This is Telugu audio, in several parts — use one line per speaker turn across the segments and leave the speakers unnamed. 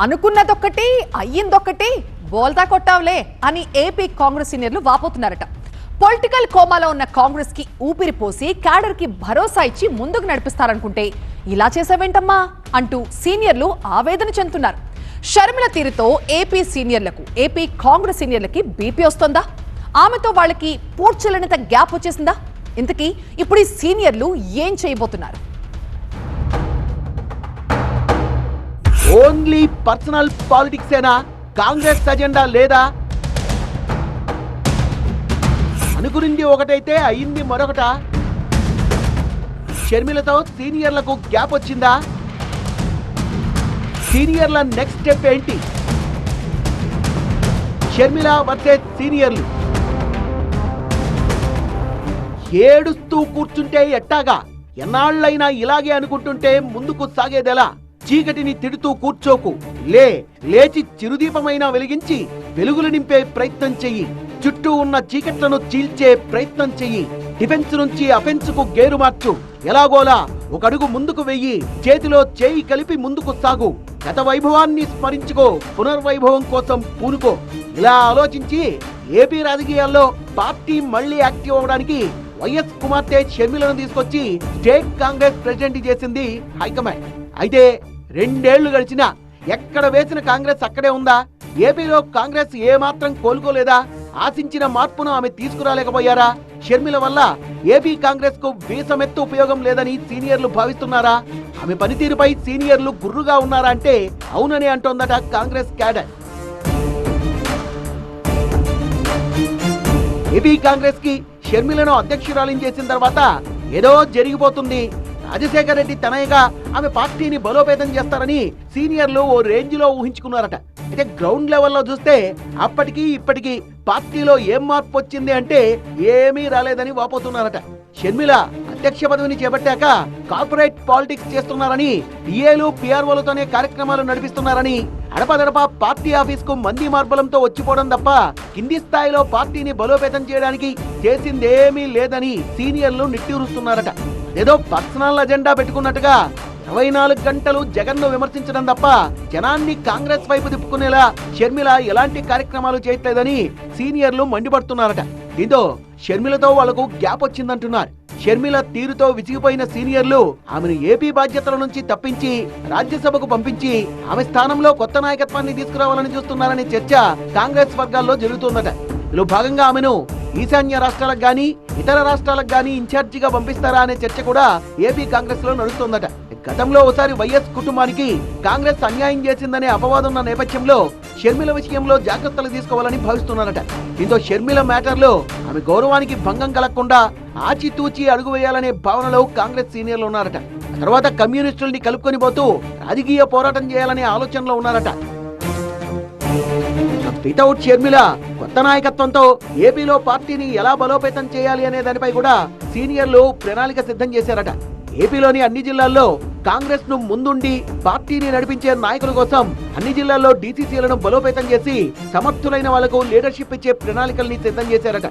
అనుకున్నదొక్కటి అయ్యిందొక్కటి బోల్తా కొట్టావులే అని ఏపీ కాంగ్రెస్ సీనియర్లు వాపోతున్నారట. పొలిటికల్ కోమాలో ఉన్న కాంగ్రెస్ కి ఊపిరి పోసి క్యాడర్ కి భరోసా ఇచ్చి ముందుకు నడిపిస్తారనుకుంటే ఇలా చేసావేంటమ్మా అంటూ సీనియర్లు ఆవేదన చెందుతున్నారు. షర్మిల తీరుతో ఏపీ కాంగ్రెస్ సీనియర్లకి బీపీ వస్తుందా? ఆమెతో వాళ్ళకి పూడ్చలేనంత గ్యాప్ వచ్చేసిందా? ఇంతకీ ఇప్పుడు ఈ సీనియర్లు ఏం చేయబోతున్నారు?
ఓన్లీ పర్సనల్ పాలిటిక్స్ ఏనా? కాంగ్రెస్ అజెండా లేదా? అనుకునింది ఒకటైతే అయింది మరొకట. షర్మిలతో సీనియర్లకు గ్యాప్ వచ్చిందా? సీనియర్ల నెక్స్ట్ స్టెప్ ఏంటి? షర్మిల వర్సెస్ సీనియర్లు. ఏడుస్తూ కూర్చుంటే ఎట్టాగా? ఎన్నాళ్ళైనా ఇలాగే అనుకుంటుంటే ముందుకు సాగేదెలా? చీకటిని తిడుతూ కూర్చోకు, లేచి చిరుదీపమైనా వెలిగించి వెలుగులు నింపే ప్రయత్నం చెయ్యి. చుట్టూ ఉన్న చీకట్లను చీల్చే ప్రయత్నం చెయ్యి. డిఫెన్స్ నుంచి అఫెన్స్ కు గేరు మార్చు. ఎలాగోలా ఒక అడుగు ముందుకు వెయ్యి. చేతిలో చేయి కలిపి ముందుకు సాగు. గత వైభవాన్ని స్మరించుకో, పునర్వైభవం కోసం పూనుకో. ఇలా ఆలోచించి ఏపీ రాజకీయాల్లో పార్టీ మళ్లీ యాక్టివ్ అవడానికి వైఎస్ కుమార్తె షర్మిలను తీసుకొచ్చి స్టేట్ కాంగ్రెస్ ప్రెసిడెంట్ చేసింది హైకమాండ్. అయితే 2 ఏళ్లు గడిచినా ఎక్కడ వేసిన కాంగ్రెస్ అక్కడే ఉందా? ఏపీలో కాంగ్రెస్ ఏమాత్రం కోలుకోలేదా? ఆశించిన మార్పును ఆమె తీసుకురాలేకపోయారా? షర్మిల వల్ల ఏపీ కాంగ్రెస్ కు వీసమెత్తు ఉపయోగం లేదని సీనియర్లు భావిస్తున్నారా? ఆమె పనితీరుపై సీనియర్లు గుర్రుగా ఉన్నారా అంటే అవునని అంటోందట కాంగ్రెస్ క్యాడర్. ఏపీ కాంగ్రెస్ కి షర్మిలను అధ్యక్షురాలిని చేసిన తర్వాత ఏదో జరిగిపోతుంది. రాజశేఖర రెడ్డి తనయగా ఆమె పార్టీని బలోపేతం చేస్తారని సీనియర్లు ఓ రేంజ్ లో ఊహించుకున్నారట. అయితే గ్రౌండ్ లెవెల్లో చూస్తే అప్పటికి ఇప్పటికీ పార్టీలో ఏం మార్పు వచ్చింది అంటే ఏమీ రాలేదని వాపోతున్నారట. షర్మిల అధ్యక్ష పదవిని చేపట్టాక కార్పొరేట్ పాలిటిక్స్ చేస్తున్నారని, డిఏలు పిఆర్ఓలతోనే కార్యక్రమాలు నడిపిస్తున్నారని, అడపదడప పార్టీ ఆఫీస్ కు మంది మార్బలంతో వచ్చిపోవడం తప్ప కింది స్థాయిలో పార్టీని బలోపేతం చేయడానికి చేసిందేమీ లేదని సీనియర్లు నిట్టూరుస్తున్నారట. ఏదో పర్సనల్ అజెండా పెట్టుకున్నట్టుగా 24 గంటలు జగన్ను విమర్శించడం తప్ప జనాన్ని కాంగ్రెస్ వైపు తిప్పుకునేలా షర్మిల ఎలాంటి కార్యక్రమాలు చేయట్లేదని సీనియర్లు మండిపడుతున్నారట. దీంతో షర్మిలతో వాళ్లకు గ్యాప్ వచ్చిందంటున్నారు. షర్మిల తీరుతో విసిగిపోయిన సీనియర్లు ఆమెను ఏపీ బాధ్యతల నుంచి తప్పించి రాజ్యసభకు పంపించి ఆమె స్థానంలో కొత్త నాయకత్వాన్ని తీసుకురావాలని చూస్తున్నారనే చర్చ కాంగ్రెస్ వర్గాల్లో జరుగుతోందట. ఇందులో భాగంగా ఆమెను ఈశాన్య రాష్ట్రాలకు గానీ ఇతర రాష్ట్రాలకు గానీ ఇన్ఛార్జిగా పంపిస్తారా అనే చర్చ కూడా ఏపీ కాంగ్రెస్ లో నడుస్తోందట. గతంలో ఒకసారి వైఎస్ కుటుంబానికి కాంగ్రెస్ అన్యాయం చేసిందనే అపవాదం ఉన్న నేపథ్యంలో షర్మిల విషయంలో జాగ్రత్తలు తీసుకోవాలని భావిస్తున్నారట. దీంతో షర్మిల మ్యాటర్లో ఆమె గౌరవానికి భంగం కలగకుండా ఆచితూచి అడుగు వేయాలనే భావనలో కాంగ్రెస్ సీనియర్లు ఉన్నారట. తర్వాత కమ్యూనిస్టుల్ని కలుపుకొని పోతూ రాజకీయ పోరాటం చేయాలనే ఆలోచనలో ఉన్నారట. వితౌట్ షర్మిల కొత్త నాయకత్వంతో ఏపీలో పార్టీని ఎలా బలోపేతం చేయాలి అనే దానిపై కూడా సీనియర్లు ప్రణాళిక సిద్ధం చేశారట. ఏపీలోని అన్ని జిల్లాల్లో కాంగ్రెస్ ను ముందుండి పార్టీని నడిపించే నాయకుల కోసం అన్ని జిల్లాల్లో డీసీసీలను బలోపేతం చేసి సమర్థులైన వాళ్లకు లీడర్షిప్ ఇచ్చే ప్రణాళికల్ని సిద్ధం చేశారట.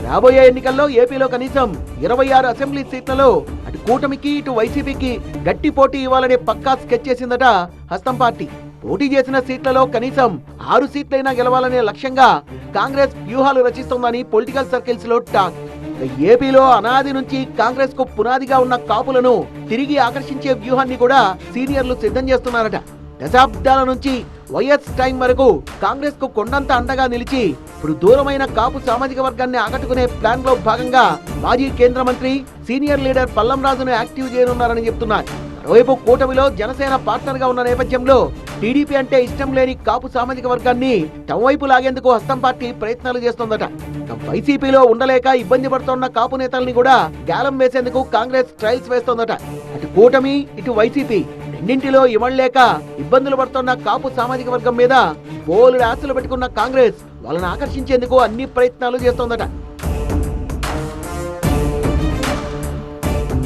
రాబోయే ఎన్నికల్లో ఏపీలో కనీసం 26 అసెంబ్లీ సీట్లలో అటు కూటమికి ఇటు వైసీపీకి గట్టి పోటీ ఇవ్వాలనే పక్కా స్కెచ్ చేసిందట హస్తం పార్టీ. పోటీ చేసిన సీట్లలో కనీసం 6 సీట్లైనా గెలవాలనే లక్ష్యంగా కాంగ్రెస్ వ్యూహాలు రచిస్తోందని పొలిటికల్ సర్కిల్స్ లో టాక్. ఏపీలో అనాది నుంచి కాంగ్రెస్ కు పునాదిగా ఉన్న కాపులను తిరిగి ఆకర్షించే వ్యూహాన్ని కూడా సీనియర్లు సిద్ధం చేస్తున్నారట. దశాబ్దాల నుంచి వైఎస్ టైం వరకు కాంగ్రెస్ కు కొండంత అండగా నిలిచి ఇప్పుడు దూరమైన కాపు సామాజిక వర్గాన్ని ఆకట్టుకునే ప్లాన్ లో భాగంగా మాజీ కేంద్ర మంత్రి సీనియర్ లీడర్ పల్లం రాజును యాక్టివ్ చేయనున్నారని చెప్తున్నారు. మరోవైపు కూటమిలో జనసేన పార్ట్నర్ గా ఉన్న నేపథ్యంలో టీడీపీ అంటే ఇష్టం లేని కాపు సామాజిక వర్గాన్ని తమ వైపు లాగేందుకు హస్తం పార్టీ ప్రయత్నాలు చేస్తోందట. వైసీపీలో ఉండలేక ఇబ్బంది పడుతున్న కాపు నేతల్ని కూడా గ్యాలం వేసేందుకు కాంగ్రెస్ ట్రయల్స్ వేస్తోందట. అటు కూటమి ఇటు వైసీపీ రెండింటిలో ఇవ్వలేక ఇబ్బందులు పడుతున్న కాపు సామాజిక వర్గం మీద బోలెడు ఆశలు పెట్టుకున్న కాంగ్రెస్ వాళ్ళని ఆకర్షించేందుకు అన్ని ప్రయత్నాలు చేస్తోందట.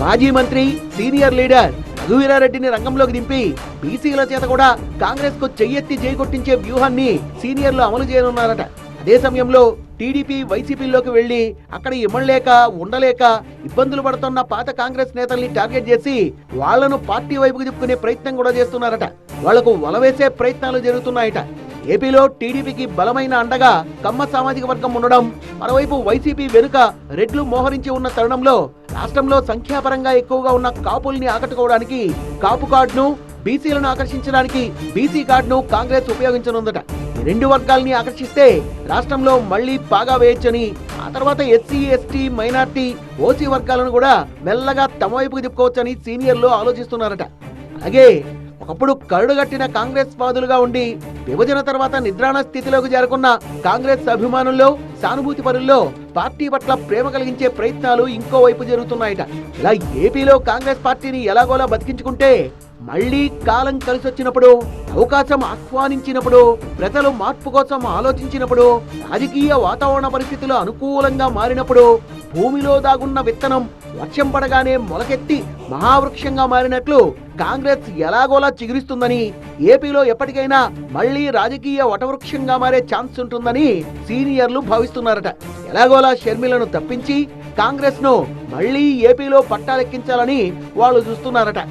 మాజీ మంత్రి సీనియర్ లీడర్ రఘువీరారెడ్డిని రంగంలోకి దింపి బీసీల చేత కూడా కాంగ్రెస్ కు చెయ్యెత్తి జైకొట్టించే వ్యూహాన్ని సీనియర్లు అమలు చేయనున్నారట. అదే సమయంలో టీడీపీ వైసీపీలోకి వెళ్లి అక్కడ ఇమ్మలేక ఉండలేక ఇబ్బందులు పడుతున్న పాత కాంగ్రెస్ నేతల్ని టార్గెట్ చేసి వాళ్లను పార్టీ వైపుకు తిప్పుకునే ప్రయత్నం కూడా చేస్తున్నారట. వాళ్లకు వలవేసే ప్రయత్నాలు జరుగుతున్నాయట. ఏపీలో టీడీపీకి బలమైన అండగా కమ్మ సామాజిక వర్గం ఉండడం, మరోవైపు వైసీపీ వెనుక రెడ్లు మోహరించి ఉన్న తరుణంలో రాష్ట్రంలో సంఖ్యాపరంగా ఎక్కువగా ఉన్న కాపుల్ని ఆకట్టుకోవడానికి కాపు కార్డును, బీసీలను ఆకర్షించడానికి బీసీ కార్డును కాంగ్రెస్ ఉపయోగించనుందట. ఈ రెండు వర్గాల్ని ఆకర్షిస్తే రాష్ట్రంలో మళ్లీ పాగా వేయొచ్చని, ఆ తర్వాత ఎస్సీ, ఎస్టీ, మైనార్టీ, ఓసీ వర్గాలను కూడా మెల్లగా తమ వైపుకు తిప్పుకోవచ్చని సీనియర్లు ఆలోచిస్తున్నారట. అలాగే ఒకప్పుడు కరుడుగట్టిన కాంగ్రెస్ వాదులుగా ఉండి విభజన తర్వాత నిద్రాణ స్థితిలోకి చేరుకున్న కాంగ్రెస్ అభిమానుల్లో, సానుభూతి పరుల్లో పార్టీ పట్ల ప్రేమ కలిగించే ప్రయత్నాలు ఇంకోవైపు జరుగుతున్నాయట. ఇలా ఏపీలో కాంగ్రెస్ పార్టీని ఎలాగోలా బతికించుకుంటే మళ్లీ కాలం కలిసొచ్చినప్పుడు, అవకాశం ఆహ్వానించినప్పుడు, ప్రజలు మార్పు కోసం ఆలోచించినప్పుడు, రాజకీయ వాతావరణ పరిస్థితులు అనుకూలంగా మారినప్పుడు భూమిలో దాగున్న విత్తనం వర్షం పడగానే మొలకెత్తి మహావృక్షంగా మారినట్లు కాంగ్రెస్ ఎలాగోలా చిగురిస్తుందని, ఏపీలో ఎప్పటికైనా మళ్లీ రాజకీయ వటవృక్షంగా మారే ఛాన్స్ ఉంటుందని సీనియర్లు భావిస్తున్నారట. ఎలాగోలా షర్మిలను తప్పించి కాంగ్రెస్ ను మళ్లీ ఏపీలో పట్టాలెక్కించాలని వాళ్ళు చూస్తున్నారట.